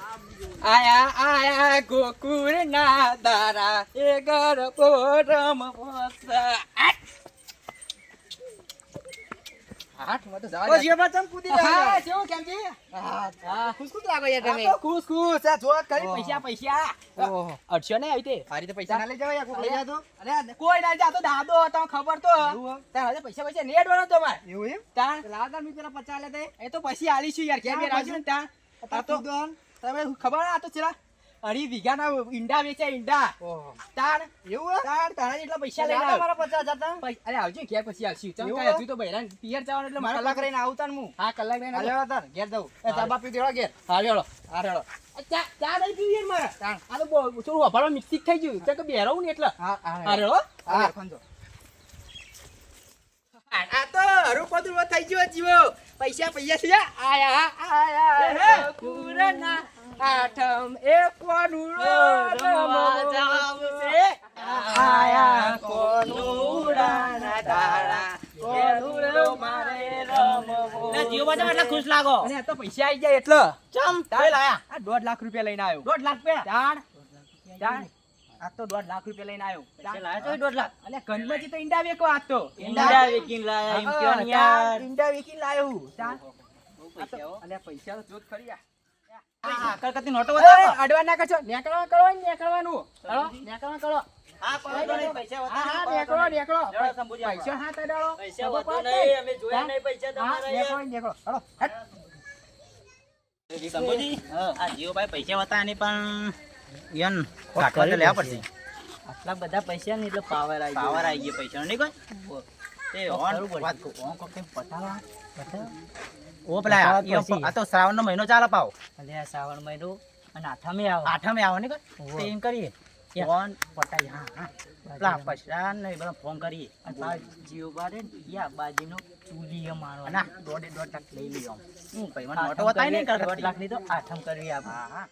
આયા આયા ગોકુળ ના દારા એ ગરબો રમવોસા હાથ મત જવા દે. ઓ જીવબા ચમ કૂદી રહ્યા હા કેવું કેમ છે? હા ખુશ ખુશ લાગો યાર તમે આ તો ખુશ ખુશ આ જો કરી ઓહો. પૈસા ઓહો. અડશો ને આવી તે મારી તો પૈસા ના લઈ જવાય કોક લઈ જાતો અરે કોઈ ના જાતો દાદો તમને ખબર તો એવું હે? તાર હવે પૈસા નેટ વાળો તો માર એવું એમ તાણ લાગા મી પેલા 50 લેતે એ તો પછી આલીશું યાર ઘેર બેર આવજો ને તાણ આ તો તમે ખબર આ તો ચલા 2.5 વીઘાના ઈંડા વેચ્યા ઈંડા ઓહો તાણ એવું હે? તાણ તારા જેટલા પૈસા લઈને લાગા આવ્યો. મારા 50 હતા અરે આવજો ઘેર પછી આવશું ચમ એવું કાંઈ હે? હતું તો બૈરાન પિયર જવાનું એટલે મારા મારા કલાક રહીને આવતા ને હું હા કલાક લઈને હાલે તાર ઘેર જાઉં એ હા. ચા બાપી દેવા ઘેર હા રેડો હા રેડો ચા ચા નહીં પીવી યાર મારા તાણ આ તો થોડું વફાળો મિક્સિક થઈ ગયું તો કે બેરાવું ને એટલે હા હા રેડો હા હા ખંજો આ તો હરુપદુર થઈ ગયો જીવો પૈસા પૈસા છે આયા કુરના આઠમ એ કોનુડો રમવા જાવશે આયા કોનુડાના દાડા કોનુડો મારે રમવો લે જીવ બાજા એટલે ખુશ લાગો અને આ તો પૈસા આવી જાય એટલે ચમ તાણ લાયા આ 1.5 લાખ રૂપિયા લઈને આવ્યો 1.5 લાખ રૂપિયા તાણ તાણ આ તો 1.5 લાખ રૂપિયા લઈને આવ્યો પૈસા લાયા તો 1.5 લાખ અલ્યા ગણપતિ તો ઈંડા વેકો આ તો ઈંડા વેકીને લાયા એમ કયો ને યાર ઈંડા વેકીને લાયો હું તાણ પૈસા હો. અલ્યા પૈસા તો જોત ખરી આ હા કલકત્તી નોટો ઓય, બતાવો અડવા ના કરશો નેકળવા કરો નેકળવાનું કરો નેકળવા કરો હા કરો તો નહીં, પૈસા હા હા બતાવો નેકળો લેવડો શંભુજી પૈસા હા તડાળો પૈસા વધુ નહીં, અમે જોયા નહીં પૈસા તમારા યાર. નેકળો હળો હટ શંભુજી, આ જીવભાઈ પૈસા હતા નહીં પણ યન કાઢવા તો લેવા પડશે આટલા બધા પૈસા ને એટલે પાવર આવી પાવર આવી ગયો પૈસાનો નહીં કોઈ તે ઓન વાત કહું, ઓન કોક તેમ પટાવા ઓ પેલા પટાવા ઈયો પછી. આ તો શ્રાવણનો મહિનો ચાલે પાવ એટલે આ શ્રાવણ મહિનો અને આઠમે આવે આઠમે આવો ને કોઈ ઓહો. તે એમ કરીએ યા. ફોન પટાઈ હા હા પેલા પૈસા ને એ બધા ફોન કરીએ અને પાછો જીવ બારે ને યા બાજીનો ચૂલી મારવા ના 1.5 લાખ લઈ લઈએ આમ હું ભાઈ મને આઠમ ઓટો બતાવી નહીં કરીએ, કરતા 1.5 લાખ ની તો આઠમ કરવી આપણે હા હા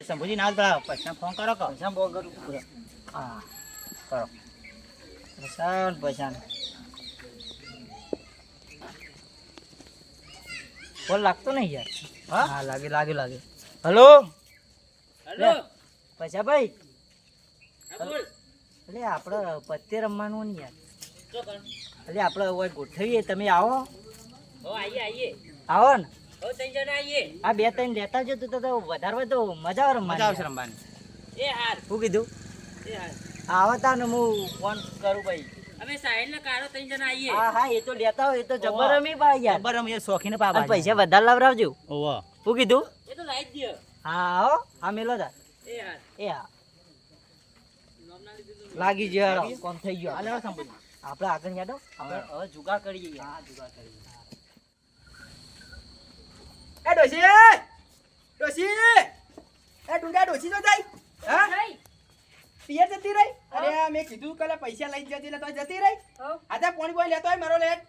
શંભુજી ના પેલા પૈસા ફોન કરો કહો પૈસા બહુ કરું હા કરો પૈસા કોલ લાગતો નહીં યાર હા હા લાગે હેલો લે, પૈસા ભાઈ એટલે આપણે પત્તે રમવાનું ને યાર એટલે આપણે હવે ગોઠવીએ તમે આવો આવો ને આ 2-3 લેતા જતો તો વધારે હોય તો મજા આવે મજા આવશે રમવાની રમવાની શું કીધું આવતા ને હું ફોન કરું ભાઈ હા હા એ તો લેતા હોય એ તો જબર રમી ભાઈ યાર ખબર એ શોખીને અને પાવા પૈસા વધારે લાવરાવજો ઓવા શું કીધું હા આવો હા મેલો તા એ હા લાગી ગયો કોમ થઈ ગયો હાલે સંભળાય આપણે આગળ યાદો આપણે હવે જુગાર કરીએ હા જુગાર કરીએ એ ડોશી ડોશી એ ડુંગા ડોશી તો જાય હા પિયર જતી રહી અરે મેં કીધું કે પૈસા લઈ જતી એટલે તો જતી રહી આજા પાણી બોય લેતો હોય મારો લેટ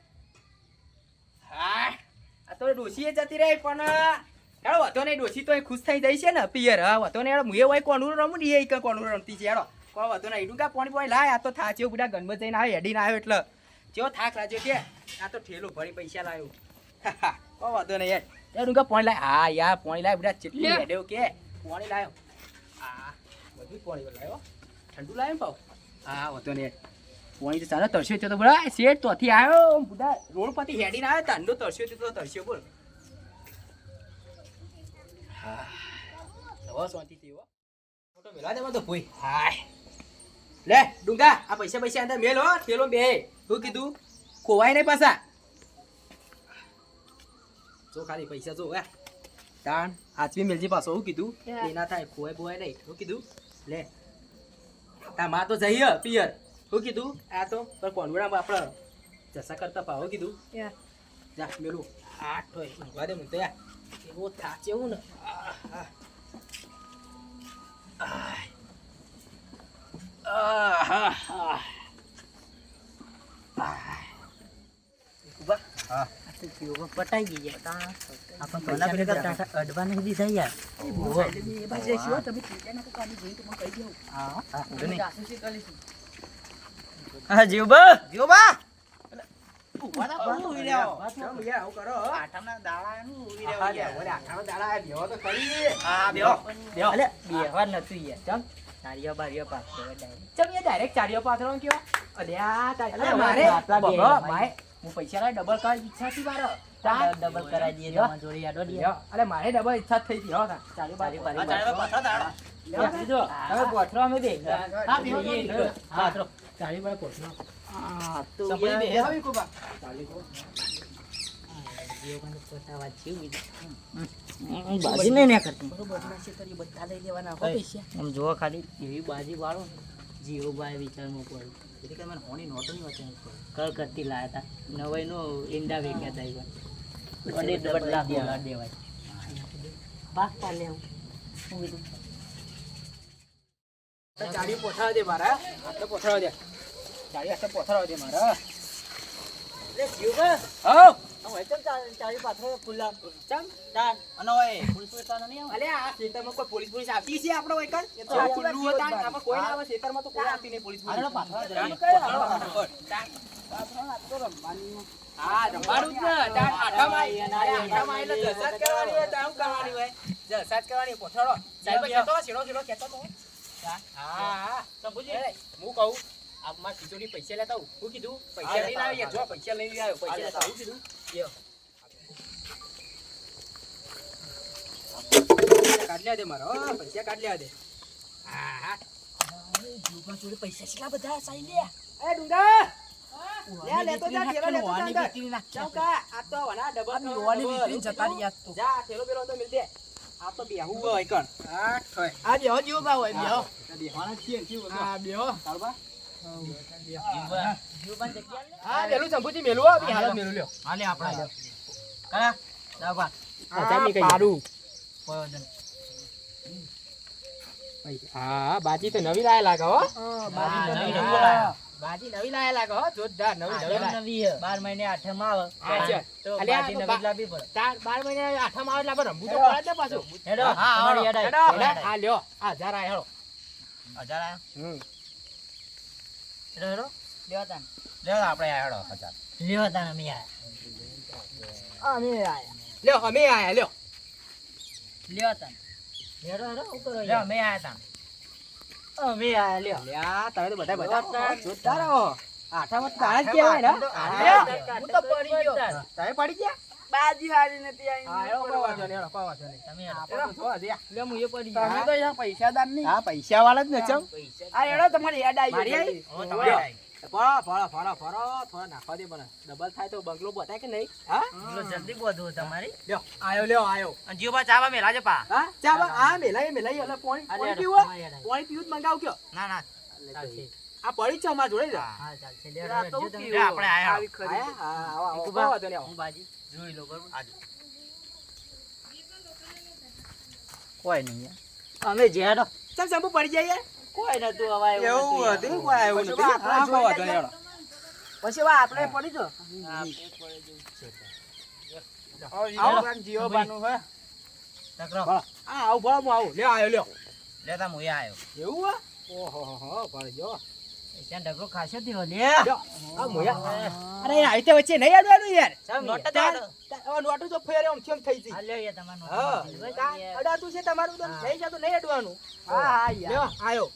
હા આ તો ડોશી જતી રહી પણ હેડો વાતો નહીં ડોશી તો એ ખુશ થઈ જાય છે ને પિયર હા વાતો નહીં હેડો મુએ હોય કોનું રમું ને એ કોનું રમતી છે હેડો કોઈ વાતો નહીં ડુંગા પાણી બોય લાય આ તો થાચ્યો બધા ગણબત જઈને આવ્યો હેડીને આવ્યો એટલે જેવો થાક લાગ્યો કે આ તો ઠેલો ભરી પૈસા લાવ્યો કોઈ વાતો નહીં યાર એ ડુંગા પાણી લાય હા યાર પાણી લાય બધા ચેટલી હેડ્યો કે પાણી લાયો હા બધું પાણી લાયો ઠંડુ લાવ્યો પાવ હા વાતો નહીં પાણી તો ચાલો તરસ્યો તો બરા શેઠ તોથી આવ્યો બધા રોડ પરથી હેડીને આવ્યો ઠંડો તરસ્યો તો તરસ્યો બોલ હા હવે શાંતિ થઈ હો ફોટો મેલા દેવા તો ભૂઈ હાય લે ડુંગા આ પૈસા અંદર મેલ હો થેલો બે શું કીધું ખોવાય નહીં પાછા જો ખાલી પૈસા જો હે તાણ આચવી મેલજી પાછો શું કીધું એ ના થાય ખોવાય બોવાય નહીં શું કીધું લે તા માં તો જઈએ પિયર શું કીધું આ તો પર કોનવડામાં આપણે જસા કરતા પાવ કીધું જા મેલું આઠ હોય ઊંઘવા દે મને તો યાર એવો થાચે એવું ને પટાઈ ગઈ યાર આપણે પૈસા અડવા નહીં દીધા યાર હા જીવબા જીવબા ઉભા થા, હું ઊભી રહ્યો. કેમ યાર આવું કરો હો? આઠમના દાડાનું ઊભી રહ્યો હા, યાર. ઓલે આખાનો દાડા આ બેહો તો ખરી. હા, બેહો. બેહો. અલે બેહવા નતું યાર ચમ તારીઓ બારીઓ પાસ કરે ડાયરેક્ટ ચમ યાર ડાયરેક્ટ ચારીઓ પાથરો કયો? અલ્યા તારી અલ્યા, મારે આટલા બે બબો, ભાઈ. ભાઈ હું પૈસા લાવી ડબલ કરાવી ઈચ્છા હતી મારો. તાર ડબલ કરાવી દઈએ તમારા જોડે યાડો દે લ્યો, અલે મારે ડબલ ઈચ્છા જ થઈ હતી હો તાર. ચાલીઓ બારી બારી. આ ચારે પાછો દાડો. લ્યો, લીધો તમે ગોઠરો અમે બે હા, બેહો, જોઈએ બેહો. હા તો ચાલીઓ બારી કોઠનો. આ તો સંપૂર્ણ યાર બે. બેહો ઈ કુબા. ચાલી કો. જીઓ કાને પોતાવા જીવ બીજું બાજી નહીં ને કરતું બરોબર ના છે તરી બધા લઈ લેવાના હો પૈસા. આમ જોવા ખાલી એવી બાજી વાળો જીઓ બાય વિચારમાં પડ્યું એટલે કે મને હોની નોટો ની વાત નહીં પડે. કલકત્તી લાયા હતા નવાઈ નો ઈંડા વેચ્યા હતા ઈવન વડે બદલા બોલા દેવાય બાપ પાલે હું કીધું ચાલીઓ પોથાવા દે મારા. આટલો પોથાવા દે. ચાલી આટલો પોથાવા દે મારા. લે જીવબા હો. હું એકદમ ચાલી પાથરો ખુલ્લા ચમ. તાન અને ઓય, પોલીસ વેતાનો નહીં આવે? અલે આ ખેતરમાં કોઈ પોલીસ પોલીસ આવતી છે આપણો વૈકણ? એ તો હા, ખુલ્લું જીવત હતા. બારી. આમાં કોઈ ના આવે. ખેતરમાં તો કોઈ આવતી નહીં પોલીસ પોલીસ. હાલો, પાછળ જઈએ. આમ કયો? હા, રમવાનું જ ને. તાર આઠામાં એટલે જલસાત કરવાની હોય. તાર શું કરવાની હોય? જલસાત કરવાની. પોથાડો. સાહેબ કહેતો, શેડો કહેતો તો. હા. સંભુજી. હું કહું આ માર ખીચોડી પૈસા લેતા આવું. હું કીધું પૈસા લઈને આવ્યો. જો પૈસા લઈને આવ્યો. પૈસા લેતા આવું કીધું. લ્યો. પૈસા કાઢ લ્યા દે મારો. હો, પૈસા કાઢ લ્યા દે. હા. જીવમાં જોડે પૈસા કેટલા બધા સાઈ લે. એ ડુંગા. લે લેતો જા થેલો લેતો જા અંદર. જાવ કા આ તો વના ડબલ લોવાની વિતરીને જતા રહ્યા તો. જા થેલો બેલો તો મિલ દે. આ તો બેહુ હોય કણ. હા ઠોય. આ બેહો જીવબા હોય બેહો બેહવાના છીએ ને જીવ. હા બેહો. તારબા. જીવબા જીવબા જગ્યા લે હા મેલું સંભુજી મેલું હો. બી હાલો મેલું લ્યો. હાલે આપણે. કયા? જાવ બા. પાડું. કોઈ વજન. હા બાજી તો નવી લાયા લાગે હો. બાજી નવી નવી લાયા. બાજી નવી લાયા લાગે હો. જોરદાર નવી લાયા. નવી હે 12 મહિને આઠમ આવે હા, છે. તો અલ્યા, બાજી તો નવી લાવવી પડે તાર 12 મહિને આઠમાં આવે એટલે આપણે રમવું તો પડે જ ને પાછું. હેડો હા, અમારી હેડો. યાદ આવી. હેડો. હા લ્યો. આ હજાર આયા હેડો. 1000 આયા? હેડો હેડો લ્યો તાન લ્યો આપણે આયા હેડો 1000. લ્યો તાન અમે આયા લ્યો અમે આયા લ્યો. લ્યો તાન હેડો હેડો ઉપર લ્યો અમે આયા તા. અમે આયા લ્યો લ્યા તમે તો બધા જોરદાર. જોરદાર હો. આઠામાં તો તારા જ કહેવાય ને. આઠા. લ્યો. હું તો પડી ગયો. તમે પડી ગયા? બાજી હારી નથી હા હેડો કોઈ વાંધો નહીં, હેડો કોઈ વાંધો નહીં. તમે આપણે તો જોવા દે. લે હું એ પડી તમે ગયો તો યાર પૈસાદાર નહીં. હા પૈસા વાળા જ ને ચમ. આ હેડો તમારી યાદ મારી આવી આવી? ઓ તમારે આયા. ફરો થોડા નાખવા દે મને. ડબલ થાય તો બંગલો બતાય કે નહીં? હા જલ્દી બોધો તમારી લ્યો આયો. અને જીવબા ચાવા મેલા છે પા. હા ચા બા આ મેલાઈ એટલે પાણી આ પાણી લેડો. પીવું હા, યાદ આવી. પાણી પીવું જ મંગાવ કયો. ના ના. ચાલશે. આ પડી છે અમારા જોડે જ. હા. હા ચાલશે લે આ તો હેડો, તમે. લે આપણે આયા. આયા? હા આવો આવો. કુબા, કોઈ વાંધો નહીં, આવો. હું બાજી જોઈ લો બરોબર આજો. કોઈ નહીં યાર. અમે જેડો ચમ શંભુ પડી જાય યાર? કોઈ નતું હવા એવું હતું કોઈ આવ્યું પછી નથી. આપણે હા, કોઈ જોઈ વાંધો નહીં, હેડો. પછી વા આપણે પડી જો આવો, જીઓબાનું હે. તકરો. ભલા. આ આવું ભલા, હું આવું. લ્યો આયો લ્યો. લેતા હું આયો. એવું હે? ઓહો ભળી ગયો. ત્યાં ડગરો ખાસો થયો લે લ્યો. આ મોયા. અરે યાર આઈતે વચ્ચે નહીં અડવાનું યાર. ચાલ નોટ જ તાર- આડો. તાર- નોટું તો ફેરે આમ થેમ થઈ આ ગઈ. લ્યો યાર તમારો હા. તાર અડાતું છે તમારું તો હા. થઈ જતું નહીં અડવાનું. હા હા લ્યો યાર આયો.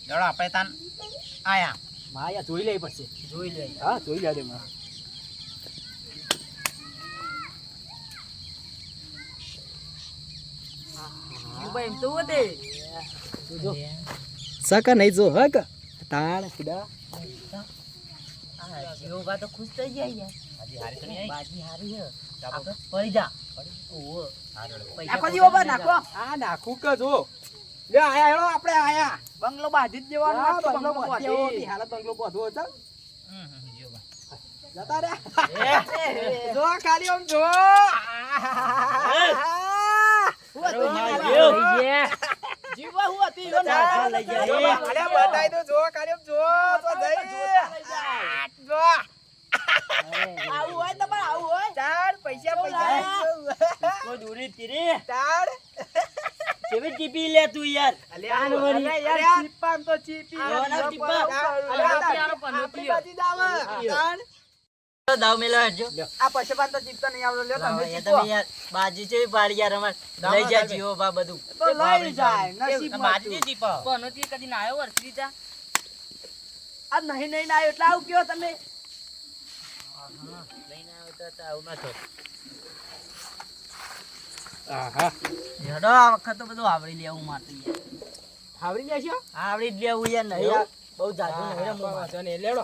લેવડો આપણે તાન આયા. માયા જોઈ લઈ પડશે. જોઈ લે હા જોઈ લે દે માં. ભાઈ એમ તો વધે સકા નહીં જો હક તાળ કુડા. જીવબા તો ખુશ થઈ જાય યાર હજી હારી તો નહીં આવી. બાજી હારી હે ચાલો. આપણે પડી જા ઓહો હા, રેડો. પૈસા નાખો પોતા જીવો બા લઈ નાખો. આ નાખું કે જો. લે આયા હેડો આપણે આયા. બંગલો બાજી જ દેવાનો હા, આ તો બંગલો બંગલો બાંધી આવો. બાજી. ની હાલત બંગલો બાંધવો છે. જીવબા. જતા રે. એ. જો ખાલી આમ જો. હું હતું? લઈ ગયા. જીવવા હું હતી? ઈવન ચાલ, ના. લઈ ગયા. જો બા, અલ્યા બતાઈ દો. જો ખાલી આમ જો. તો જઈ. જો. આવું હોય તમારે આવું હોય. ચાર પૈસા લાયા? પૈસા. કોઈ દૂરી તીરી ચાર. કેવી ટીપી લે તું યાર અલ્યા આન વળી. અરે યાર ચીપામ તો ચીપી આના ચીપા. અલ્યા તારો પનોતી બાજી દાવ તો દાવ મેલા હટજો આ પછવાન તો ચીપતો નહીં આવડો લ્યો તમે એ ચીપો તમે યાર બાજી છે પાડી યાર અમાર લઈ જા જીવો બા બધું તો લઈ જાય નસીબ બાજી દીપા પનોતી કદી ના આવ્યો વર્ષી જા આ નહીં ના એટલે આવું કયો તમે લઈને આવ્યો તો આવું ના થો આહા હેડો આ વખત તો બધું આવડી લેવું મારતું યાર આવડી જાય છે આવડી જ લેવું યાર નહીં યાર બહુ જાજુ નહીં રે મોં વાંધો નહીં લેડો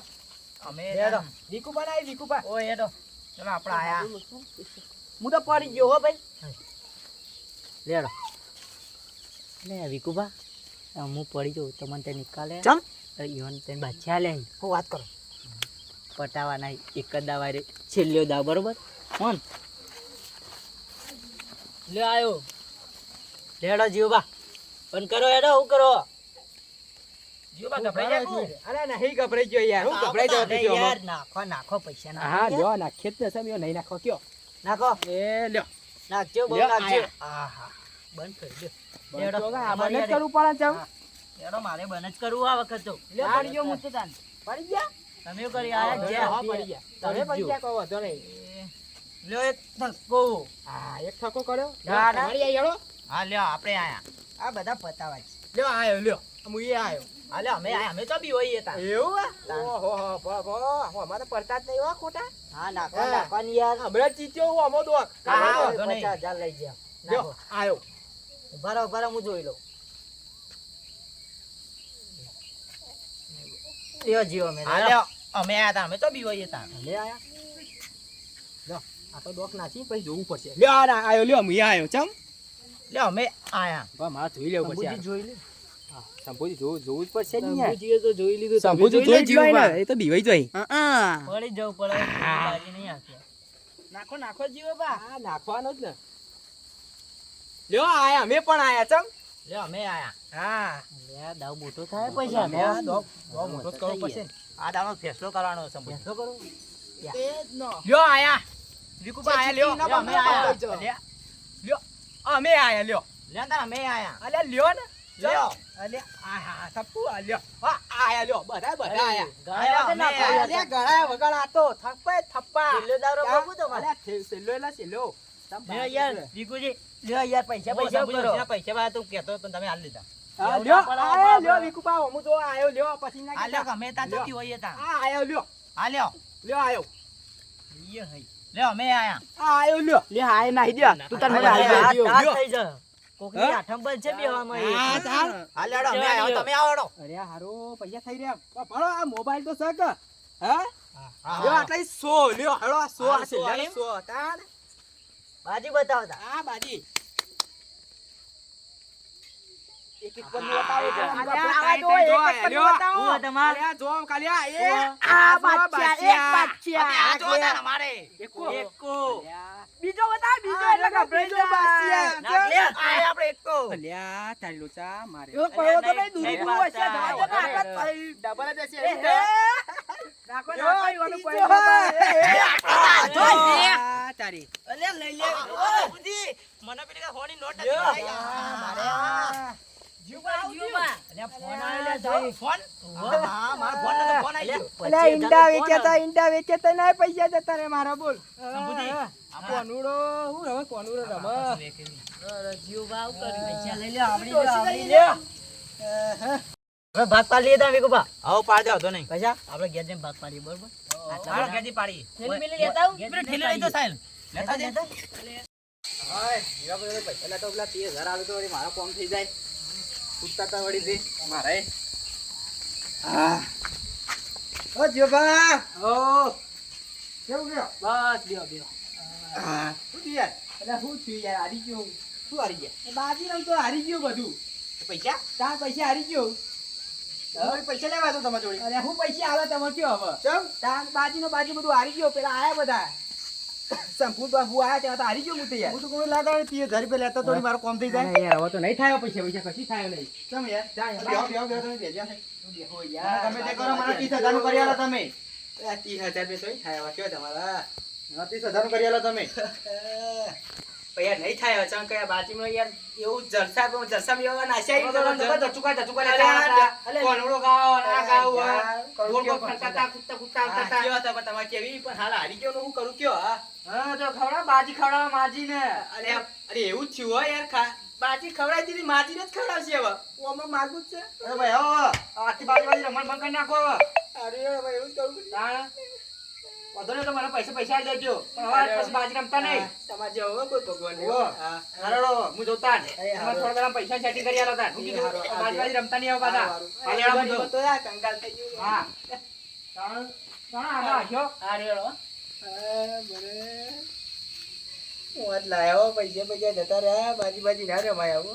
અમે લેડો દીકુબા ના દીકુબા ઓ હેડો ચલો આપણે આયા હું તો પડી ગયો હો ભાઈ લેડો લે વિકુબા હું પડી જાઉં તો મને તે નિકાલે ચમ ઈવન તે બાદશાહ લે હું વાત કરો પટાવાના એક જ દાવા રે છેલ્લો દાવ બરોબર કોણ લે આયો લેડો જીવબા પણ કરો હેડો હું કરો જીઓ બા ગભરાઈ જાય તું. અરે નહીં ગભરાઈ ગયો યાર હું ગભરાઈ જાવ અરે યાર નાખો નાખો પૈસા નાખો હા લ્યો નાખે જ સમયો નહીં નાખો કયો નાખો એ લ્યો નાખજો બહુ લ્યો, નાખજો આયા. આહા બંધ કરી દો લેડો લેડો મને જ કરવું પડે ચમ લેડો મારે બંધ જ કરવું આ વખત તો લે પડી ગયો હું તો તાન પડી ગયા તમે શું કરી આયા હા પડી ગયા તમે પડી ગયા કહો વાંધો નહીં લ્યો એક ધક્કો હા એક થકો કર્યો ના, ના. તમારી આઈ હેડો હા લ્યો આપણે આયા આ બધા પતાવા છે લ્યો આયો લ્યો હું એ આયો હા લ્યો અમે આયા અમે તો બી હોઈએ તા એવું ઓહો હો અમારે પડતા જ નહીં હો ખોટા હા નાખો હા. નાખો ની યાર હમણાં ચીચ્યો હું અમો દોક હા, હા, વાંધો નહીં. 50,000 લઈ ગયા લ્યો નાખો આયો ઉભા રહો હું જોઈ લઉં લ્યો જીવો મેં હા લ્યો અમે આયા તા અમે તો બી હોઈએ તા લે આયા લ્યો આ તો ડોક નાસી પછી જોવું પડશે લ્યો આ ના આયો લ્યો હું આયો ચમ લ્યો અમે આયા બા મારે જોઈ લેવું પડશે સંભુજી જોઈ લે હા સંભુજી જોવું જ પડશે ને યાર સંભુજીએ તો જોઈ લીધું સંભુજી જોઈ જ જોઈ ને એ તો બીવાઈ જોઈ પડી જવું પડે બાજી નહીં આપી નાખો નાખો જીવો બા હા નાખવાનો જ ને લ્યો આયા અમે પણ આયા ચમ લ્યો અમે આયા હા લે દાવ મોટો થાય પૈસા અમે આ ડોક મોટો જ કરવો પડશે ને આ દાવાનો ફેસલો કરવાનો છે બેસો કરો એ જ નો લ્યો આયા વિકુબા આયા લ્યો ચીચી લ્યો, ના અમે આયા બંધ લ્યો લ્યો અમે આયા લ્યો લ્યો તાર અમે આયા અલ્યા લ્યો ને લ્યો. અલ્યા આયા થપ્પુ આ લ્યો હા આયા લ્યો બધા આયા ગાળા કે ના અમે અલ્યા ગળા વગર આ તો થપ્પા થપ્પા છેલ્લો દારો બાબુ તો અલ્યા છેલ્લો એલા છેલ્લો લ્યો યાર વિકુજી લ્યો યાર પૈસા પૈસા પૈસા કરો પૈસા બા તું કહેતો પણ તમે હાલ લીધા હા, લ્યો આયા લ્યો વિકુપા હું તો આયો લ્યો પછી ના આ લ્યો કીધા. અમે તા લ્યો. જતી હોઈએ તા આ આયો લ્યો આ લ્યો લ્યો આયો લ્યો હઈ લ્યો અમે આયા આ આયો લ્યો લે હાય નાહી દે તું તાર મને આ હાલ તાસ લ્યો થઈ જા કોકની હા? આઠમ બંધ છે બેવામાં હા, એક. ચાલ. આ લ્યો અમે આયા તમે આવડો અરે હારો પૈસા થઈ રહ્યા ભણો આ મોબાઈલ તો સક હા હા, લ્યો હા. આટલા 100 લ્યો હાલો આ 100 હા, આ છે 100 લ્યો એમ? 100 તાણ બાજી બતાવતા આ બાજી એક એક પર બતાવો તો અલ્યા, આ તો એક એક પર બતાવો હું તમાર અલ્યા જો કાલિયા એ હું. આ બાદશાહ એક અમે બાદશાહ આ જો તાર અમારે એકો એકો. બીજો બતા બીજો એટલે કે બીજો બાદશાહ નાખ લે. આ આપણે એકકો અલ્યા તારી લોચા મારે એવો પડવો તો નહીં, દૂર દૂર હશે, જવા જવા દે દે ને, ને. આગળ ડબલ જ હશે એ, એવું ને? નાખો નાખો ઈવાનું કોઈ આ તારી અલ્યા લઈ લે બાપુજી, મને પેલી કે હોની નોટ નથી લ્યો. મળી. જીવબા, જીવબા. અલ્યા ફોન આવેલા જાય. ફોન? હા, મારો ફોન નતો, ફોન આવી ગયો. અલ્યા ઈંડા વેચેતા ના પૈસા જતા રે મારા બોલ સંભુજી, કોનુડો હું રમે કોનુડો રમે અરે જીવબા, આવું કર્યું. પૈસા લઈ લે, આવડી લે, આવડી લે. હવે ભાગ પાડી લીધા વિકુબા. આવો પાડ દે, વાંધો નહીં. પૈસા આપણે ઘેર જઈને ભાગ પાડીએ, બરોબર? હાલો, ઘેરથી પાડીએ. થેલી બેલી લેતા આવું? પેલી ઠેલી લઈ તો સાહેલ. લેતા જે. હાય હીરા બધો પૈસા તો પેલા 30,000 આવે તો વળી મારો કામ થઈ જાય ઉઠતા તા વળી દે મારે હા ઓ જીવબા ઓ કેવું ગયો બસ લ્યો લ્યો હા શું થયું યાર એટલે શું થયું યાર હારી ગયો શું હારી ગયા બાજી રમ તો હારી ગયો બધું પૈસા? તાર પૈસા હારી ગયો તમારે પૈસા લેવા તો તમારી જોડે. અરે હું પૈસા આવે તમારે કયો હવે ચમ તાર બાજીનો બાજી બધું હારી ગયો પેલા આયા બધા સંપૂર્ણ બાબુ આયા ત્યાં તો હારી ગયો હું તો યાર હું તો કોઈ લાગે 30,000 રૂપિયા લેતા તો મારું કામ થઈ જાય. અરે યાર હવે તો નહીં થાય પૈસા પૈસા કશી થાય નહીં ચમ યાર જા બેહો, બેહો, બેહો, તમે બેહ્યા છે. બેહો યાર તમે તે કરો, મને 30,000 નું કરી આલો તમે. 30,000 રૂપિયા તો થાય હવે કયો તમારા 30,000 નું કરી આલો તમે. પણ યાર નહીં થાય અચાનક યાર બાજીમાં યાર એવું જલસામાં એવા નાશ્યા કોનડો ગાવો ના ગાવો ગોળ ગોળ ફરતા કૂદતા આવતા કેવા હતા પણ તમારે કેવી પણ હાલ હારી ગયો હું કરું કયો હા તો ખવડા બાજી ખવડાવવા માજી ને અરે એવું જ થયું હો યાર બાજી ખવડાવી દીધી માજીને જ ખવડાવશે હવે ઓમાં માગું જ છે અરે ભાઈ આવો આથી બાજી રમણ બંધ કરી નાખો હવે અરે હવે એવું જ કરું તાણ વધો ને તો મને પૈસા આલી દેજો પણ હવે પછી બાજી રમતા નહીં તમારે જેવો હોય કોઈ ભગવાન ઓહો. હા હાલો હું જોતા જ અરે, તમારે થોડા ઘણા પૈસા સેટિંગ કરી આલો તા શું કીધું હારું, બાજી રમતા નહીં આવો પાછા હાલે આવો હારું. બધું. તો યાર કંગાલ થઈ ગયું હા તાણ આગળ આજો આ રેડો બરે હું આજ લાયો પૈસા જતા રહ્યા બાજી ના રમાયા હો